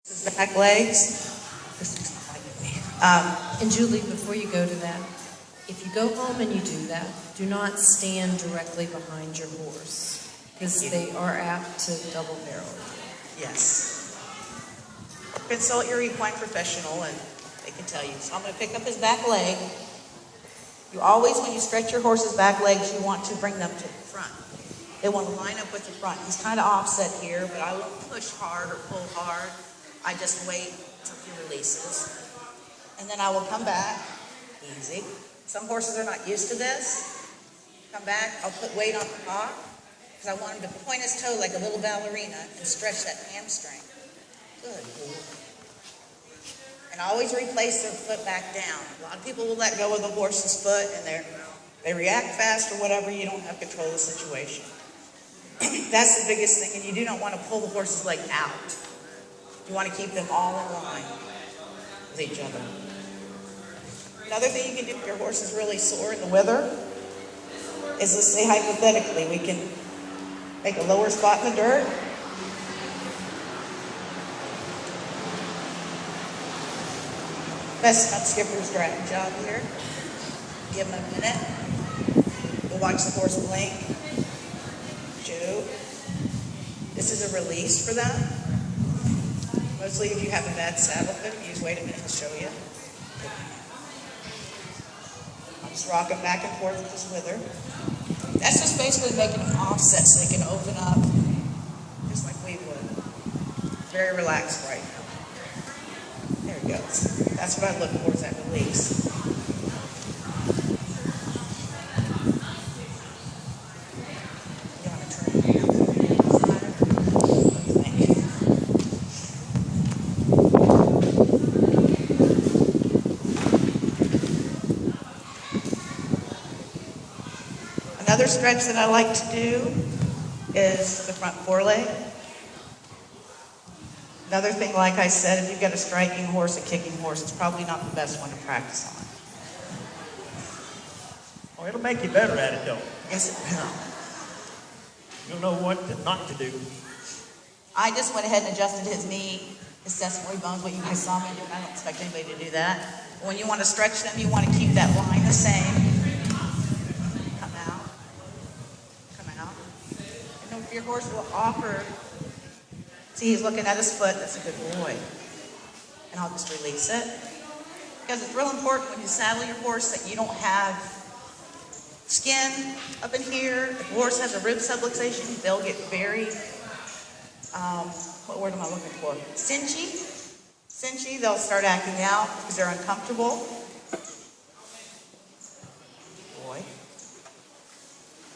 His back legs. And Julie, before you go to that, if you go home and you do that, do not stand directly behind your horse, because they are apt to double barrel. Yes. Consult your equine professional and they can tell you. So I'm going to pick up his back leg. You always, when you stretch your horse's back legs, you want to bring them to the front. They want to line up with the front. He's kind of offset here, but I won't push hard or pull hard. I just wait until he releases. And then I will come back, easy. Some horses are not used to this. Come back, I'll put weight on the hock, because I want him to point his toe like a little ballerina and stretch that hamstring. Good. And always replace their foot back down. A lot of people will let go of the horse's foot and they react fast or whatever. You don't have control of the situation. That's the biggest thing, and you do not want to pull the horse's leg out. You want to keep them all in line with each other. Another thing you can do if your horse is really sore in the wither is, let's say hypothetically, we can make a lower spot in the dirt. Best not skipper's driving job here. Give him a minute. We'll watch the horse blink. Shoot. This is a release for them. Mostly if you have a bad saddle fit, use wait a minute to show you. I'll just rock him back and forth with his wither. That's just basically making him offset so they can open up just like we would. Very relaxed right now. There he goes. That's what I look for, is that release. You want to turn it around? What do you think? Another stretch that I like to do is the front foreleg. Another thing, like I said, if you've got a striking horse, a kicking horse, it's probably not the best one to practice on. Oh, it'll make you better at it, though. Yes, it will. You'll know what not to do. I just went ahead and adjusted his knee, his sesame bones, what you guys saw me do. I don't expect anybody to do that. When you want to stretch them, you want to keep that line the same. Come out. Come out. And if your horse will offer. See, he's looking at his foot. That's a good boy. And I'll just release it. Because it's real important when you saddle your horse that you don't have skin up in here. If the horse has a rib subluxation, they'll get very, what word am I looking for? Cinchy. Cinchy, they'll start acting out because they're uncomfortable. Boy.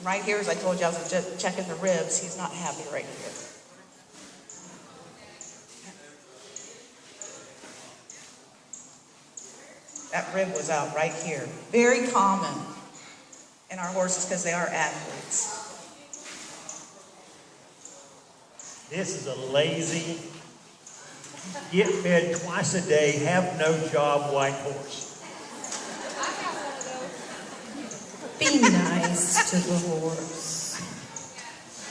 Right here, as I told you, I was just checking the ribs. He's not happy right here. That rib was out right here. Very common in our horses because they are athletes. This is a lazy, get fed twice a day, have no job white horse. Be nice to the horse.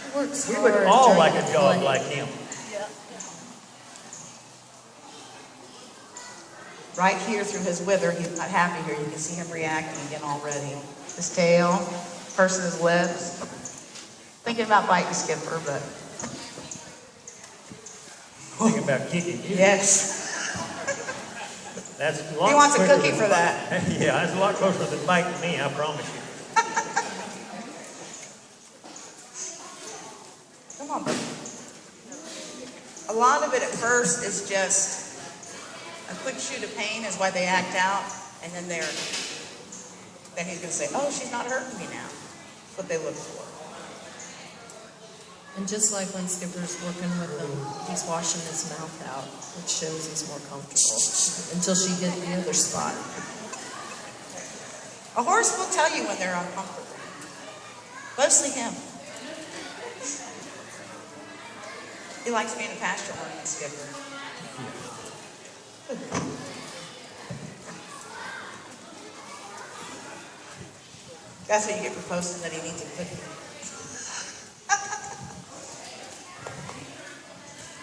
He works We hard. would all during like the a job play. like him. Right here through his wither, he's not happy here. You can see him reacting again already. His tail, pursing his lips. Thinking about biting Skipper, but... Thinking about kicking you. Yes. That's a lot He wants a quicker cookie than for that. Yeah, that's a lot closer than biting me, I promise you. Come on, buddy. A lot of it at first is just a quick shoot of pain is why they act out, and then then he's going to say, oh, she's not hurting me now. That's what they look for. And just like when Skipper's working with him, he's washing his mouth out, which shows he's more comfortable until she hit the other spot. A horse will tell you when they're uncomfortable. Mostly him. He likes being a pasture horse, Skipper. That's what you get for posting that he needs a cookie.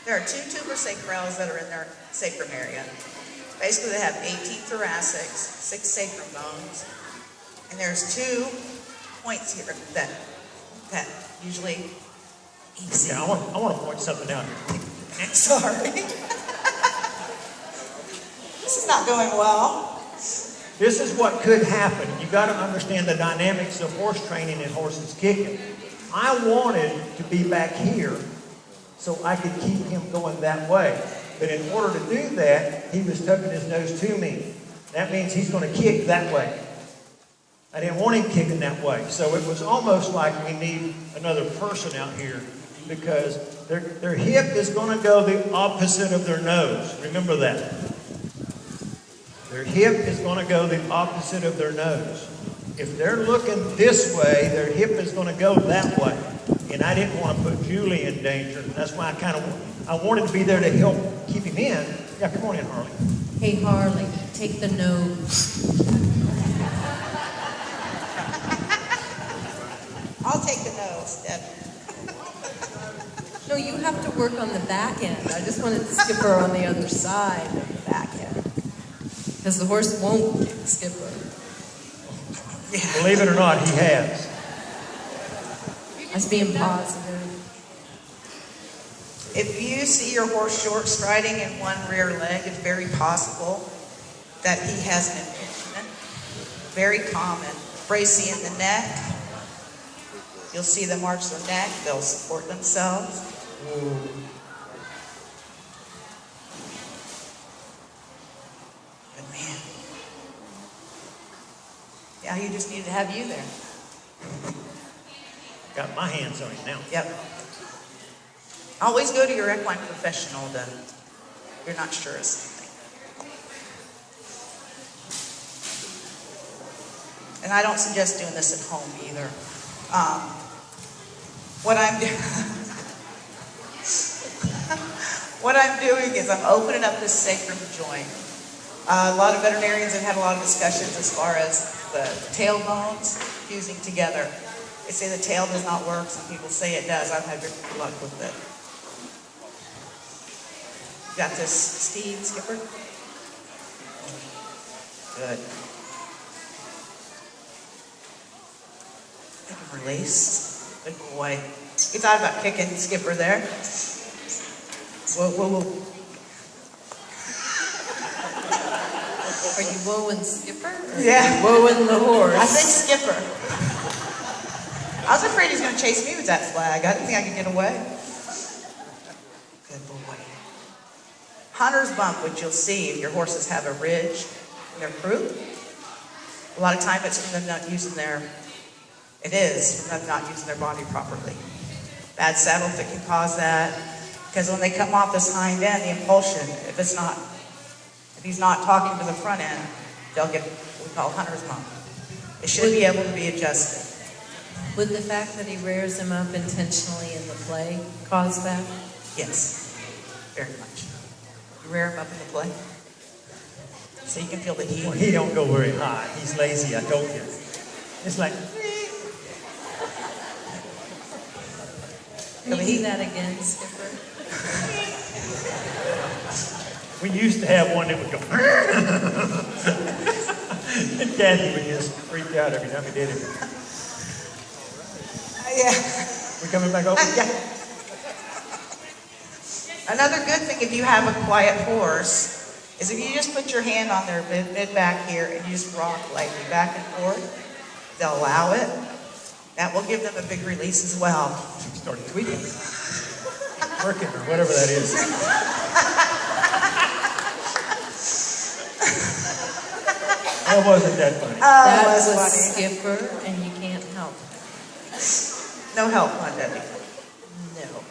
There are 2 tuber sacrales that are in their sacrum area. Basically, they have 18 thoracics, 6 sacrum bones, and there's 2 points here that usually easy. Yeah, I want to point something out here. Sorry. This is not going well. This is what could happen. You got to understand the dynamics of horse training and horses kicking. I wanted to be back here so I could keep him going that way. But in order to do that, he was tucking his nose to me. That means he's going to kick that way. I didn't want him kicking that way. So it was almost like we need another person out here because their hip is going to go the opposite of their nose. Remember that. Their hip is going to go the opposite of their nose. If they're looking this way, their hip is going to go that way. And I didn't want to put Julie in danger. That's why I wanted to be there to help keep him in. Yeah, come on in, Harley. Hey, Harley, take the nose. I'll take the nose, Deb. No, you have to work on the back end. I just wanted the skipper on the other side of the back end. Because the horse won't kick the skipper. Yeah. Believe it or not, he has. I was being positive. If you see your horse short striding in one rear leg, it's very possible that he has an impingement. Very common. Bracing in the neck. You'll see them arch their neck. They'll support themselves. But man. Yeah, he just needed to have you there. Got my hands on him now. Yep. Always go to your equine professional then. You're not sure of something. And I don't suggest doing this at home either. What I'm doing is I'm opening up this sacrum joint. A lot of veterinarians have had a lot of discussions as far as the tailbones fusing together. They say the tail does not work. Some people say it does. I've had good luck with it. Got this, Steve, skipper? Good. I can release. Good boy. You thought about kicking skipper there. Whoa, whoa, whoa. Are you wooing skipper? Yeah. Wooing the horse? I said skipper. I was afraid he was going to chase me with that flag. I didn't think I could get away. Good boy. Hunter's bump, which you'll see if your horses have a ridge in their croup. A lot of time it's from them not using their, it is from them not using their body properly. Bad saddle fit can cause that. Because when they come off this hind end, the impulsion, if he's not talking to the front end, they'll get what we call hunter's bump. It should be able to be adjusted. Would the fact that he rears him up intentionally in the play cause that? Yes, very much. You rear him up in the play, so you can feel the heat. Well, he don't go very high. He's lazy, I told you. It's like... Can you do that again, skipper? We used to have one that would go... And Kathy would just freak out every time we did it. Yeah. We coming back over? Yeah. Another good thing if you have a quiet horse is if you just put your hand on their mid back here and you just rock lightly back and forth, they'll allow it. That will give them a big release as well. Started tweaking. Working or whatever that is. That wasn't that funny. That was was funny. skipper, and you can't help it. No help on Debbie. No.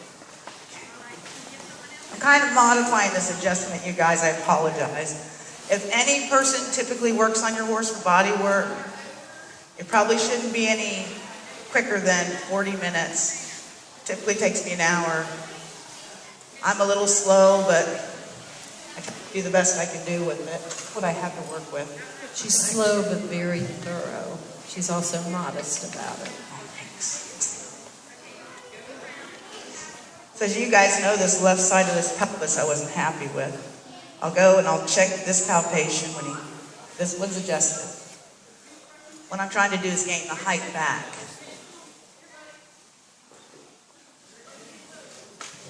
I'm kind of modifying this adjustment, you guys. I apologize. If any person typically works on your horse for body work, it probably shouldn't be any quicker than 40 minutes. Typically takes me an hour. I'm a little slow, but I can do the best I can do with it. What I have to work with. She's slow but very thorough. She's also modest about it. So as you guys know, this left side of this pelvis I wasn't happy with. I'll go and I'll check this palpation when this one's adjusted. What I'm trying to do is gain the height back.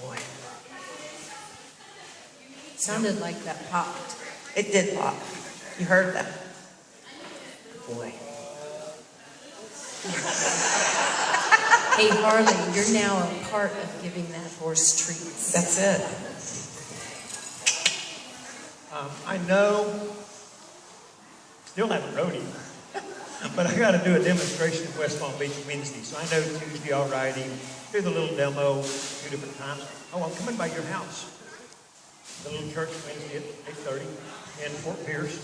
Boy. Sounded like that popped. It did pop. You heard that. Boy. Hey, Harley, you're now a part of giving that horse treats. That's it. I know, still haven't rode him, but I got to do a demonstration in West Palm Beach Wednesday. So I know Tuesday I'll ride him, do the little demo 2 different times. Oh, I'm coming by your house. The little church Wednesday at 8:30 in Fort Pierce.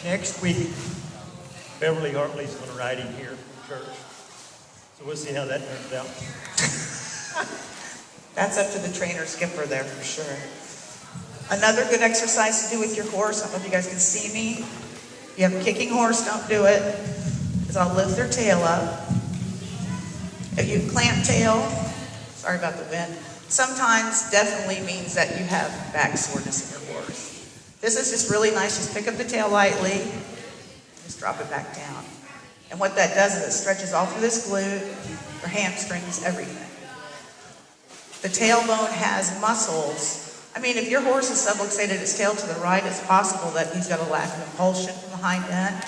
Next week, Beverly Hartley's going to ride him here in church. So we'll see how that turns out. That's up to the trainer skipper there for sure. Another good exercise to do with your horse, I don't know if you guys can see me. If you have a kicking horse, don't do it, is I'll lift their tail up. If you clamp tail, sorry about the bend, sometimes definitely means that you have back soreness in your horse. This is just really nice. Just pick up the tail lightly, just drop it back down. And what that does is it stretches all through this glute, or hamstrings, everything. The tailbone has muscles. I mean, if your horse is subluxated its tail to the right, it's possible that he's got a lack of impulsion from the hind end,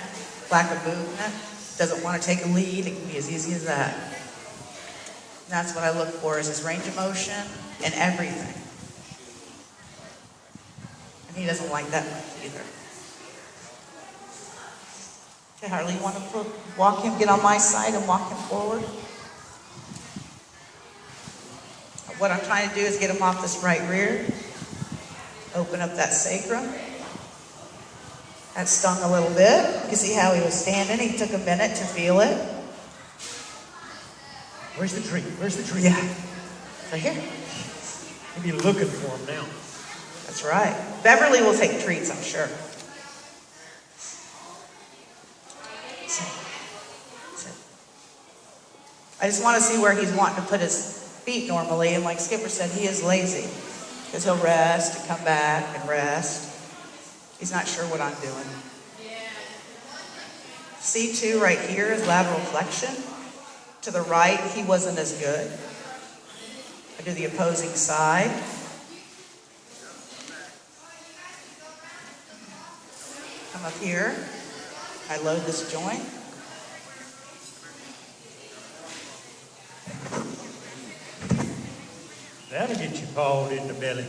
lack of movement, doesn't want to take a lead. It can be as easy as that. And that's what I look for, is his range of motion and everything. And he doesn't like that much either. Okay, Harley, you want to walk him, get on my side and walk him forward? What I'm trying to do is get him off this right rear. Open up that sacrum. That stung a little bit. You can see how he was standing. He took a minute to feel it. Where's the tree? Where's the tree? Yeah. Right here. You'll be looking for him now. That's right. Beverly will take treats, I'm sure. I just want to see where he's wanting to put his feet normally. And like Skipper said, he is lazy. Because he'll rest and come back and rest. He's not sure what I'm doing. C2 right here is lateral flexion. To the right, he wasn't as good. I do the opposing side. Come up here. I load this joint. That'll get you pawed in the belly.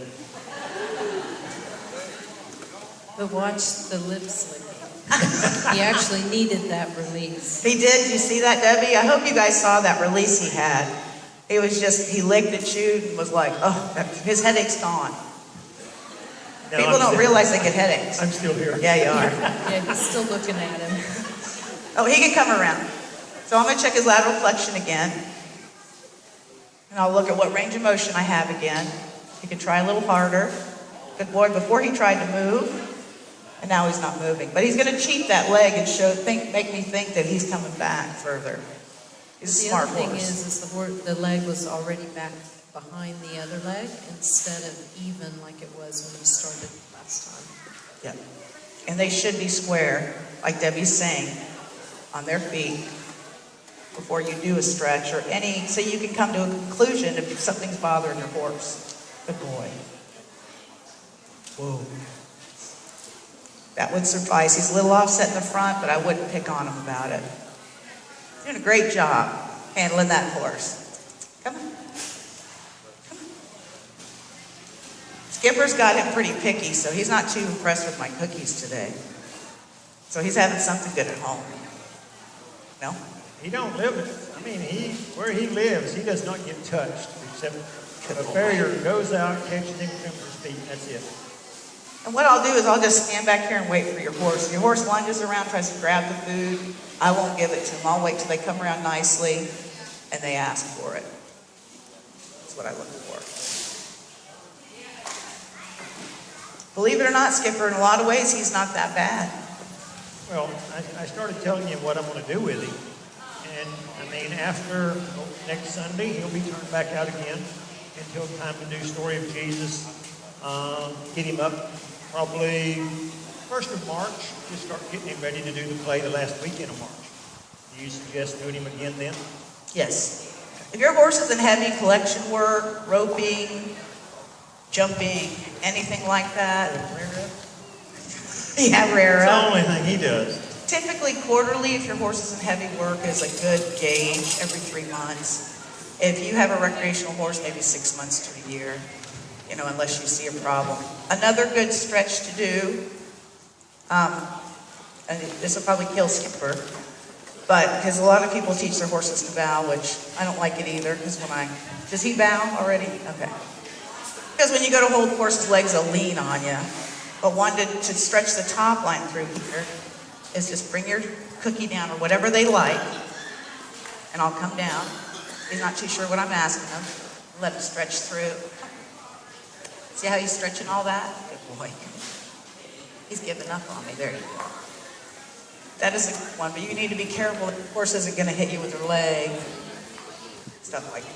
But watch the lip slicking. He actually needed that release. He did. You see that, Debbie? I hope you guys saw that release he had. It was just, he licked and chewed and was like, oh, his headache's gone. No, People don't realize they get headaches. I'm still here. Yeah, you are. Yeah, he's still looking at him. Oh, he can come around. So I'm going to check his lateral flexion again. And I'll look at what range of motion I have again. He can try a little harder. Good boy, before he tried to move, and now he's not moving. But he's going to cheat that leg and make me think that he's coming back further. He's a smart horse. The other thing is the leg was already back behind the other leg instead of even like it was when he started last time. Yep. And they should be square, like Debbie's saying, on their feet before you do a stretch or any, so you can come to a conclusion if something's bothering your horse. Good boy. Whoa. That would suffice. He's a little offset in the front, but I wouldn't pick on him about it. He's doing a great job handling that horse. Come on. Come on. Skipper's got him pretty picky, so he's not too impressed with my cookies today. So he's having something good at home. No? He don't live it. I mean, where he lives, he does not get touched, except a farrier goes out, catches him, trims his feet, that's it. And what I'll do is I'll just stand back here and wait for your horse. If your horse lunges around, tries to grab the food, I won't give it to him. I'll wait till they come around nicely and they ask for it. That's what I look for. Believe it or not, Skipper, in a lot of ways, he's not that bad. Well, I started telling you what I'm going to do with him, And I mean, after next Sunday, he'll be turned back out again until time to do Story of Jesus. Get him up probably 1st of March. Just start getting him ready to do the play the last weekend of March. Do you suggest doing him again then? Yes. If your horse is in heavy collection work, roping, jumping, anything like that. Yeah, rare. That's the only thing he does. Typically quarterly, if your horse is in heavy work, is a good gauge every 3 months. If you have a recreational horse, maybe 6 months to a year, you know, unless you see a problem. Another good stretch to do, and this will probably kill Skipper, but because a lot of people teach their horses to bow, which I don't like it either, because does he bow already? Okay. Because when you go to hold the horse's legs, they'll lean on you. But one to stretch the top line through here is just bring your cookie down or whatever they like, and I'll come down. He's not too sure what I'm asking him. Let him stretch through. See how he's stretching all that? Good boy. He's giving up on me. There you go. That is a good one, but you need to be careful. The horse isn't going to hit you with her leg. Stuff like that.